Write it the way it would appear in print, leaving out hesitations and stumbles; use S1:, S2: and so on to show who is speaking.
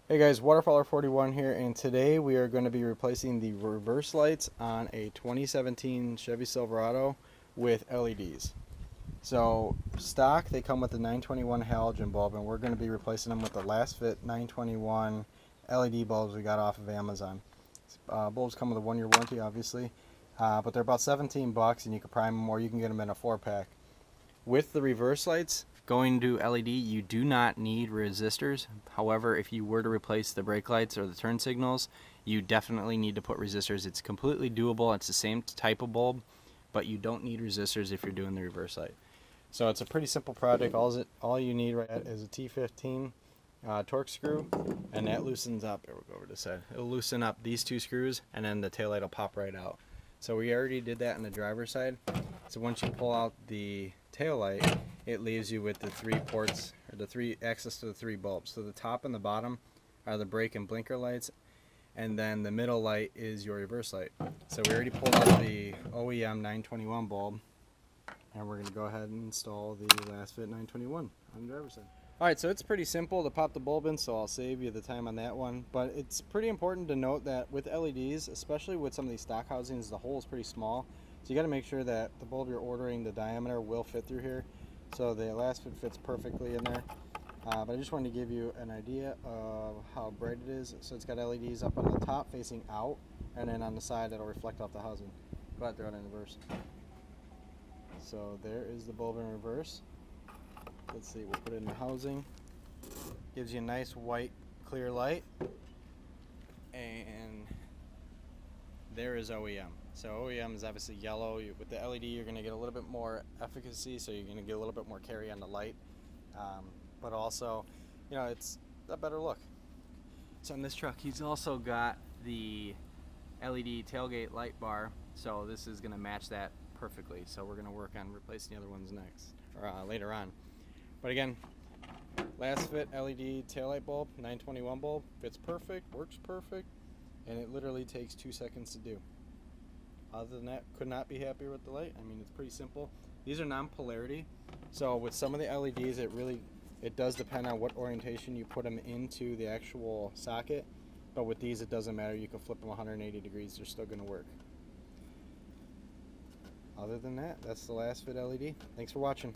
S1: Hey guys, Waterfowler41 here, and today we are going to be replacing the reverse lights on a 2017 Chevy Silverado with LEDs. So stock, they come with the 921 halogen bulb, and we're going to be replacing them with the last fit 921 LED bulbs we got off of Amazon. Bulbs come with a 1-year warranty, obviously, but they're about 17 bucks, and you can prime them or you can get them in a 4-pack. With the reverse lights going to LED, you do not need resistors. However, if you were to replace the brake lights or the turn signals, you definitely need to put resistors. It's completely doable. It's the same type of bulb, but you don't need resistors if you're doing the reverse light. So it's a pretty simple project. All you need right is a T15 torx screw, and that loosens up. Here, we'll go over to the side. It'll loosen up these two screws, and then the taillight will pop right out. So we already did that on the driver's side. So once you pull out the taillight, it leaves you with the 3 ports, or the 3 access to the 3 bulbs. So the top and the bottom are the brake and blinker lights, and then the middle light is your reverse light. So we already pulled out the OEM 921 bulb, and we're going to go ahead and install the last fit 921 on the driver's side. Alright, so it's pretty simple to pop the bulb in, so I'll save you the time on that one. But it's pretty important to note that with LEDs, especially with some of these stock housings, the hole is pretty small. So you got to make sure that the bulb you're ordering, the diameter will fit through here. So the last fit fits perfectly in there. But I just wanted to give you an idea of how bright it is. So it's got LEDs up on the top facing out, and then on the side that'll reflect off the housing. Go ahead, throw it in reverse. So there is the bulb in reverse. Let's see, we'll put it in the housing. Gives you a nice white clear light. And there is OEM. So OEM is obviously yellow. With the LED, you're going to get a little bit more efficacy, so you're going to get a little bit more carry on the light. But also, you know, it's a better look. So in this truck, he's also got the LED tailgate light bar, so this is going to match that perfectly. So we're going to work on replacing the other ones next, or later on. But again, last fit LED taillight bulb, 921 bulb, fits perfect, works perfect, and it literally takes 2 seconds to do. Other than that, could not be happier with the light. I mean, it's pretty simple. These are non-polarity, so with some of the LEDs, it does depend on what orientation you put them into the actual socket. But with these, it doesn't matter. You can flip them 180 degrees; they're still going to work. Other than that, that's the last fit LED. Thanks for watching.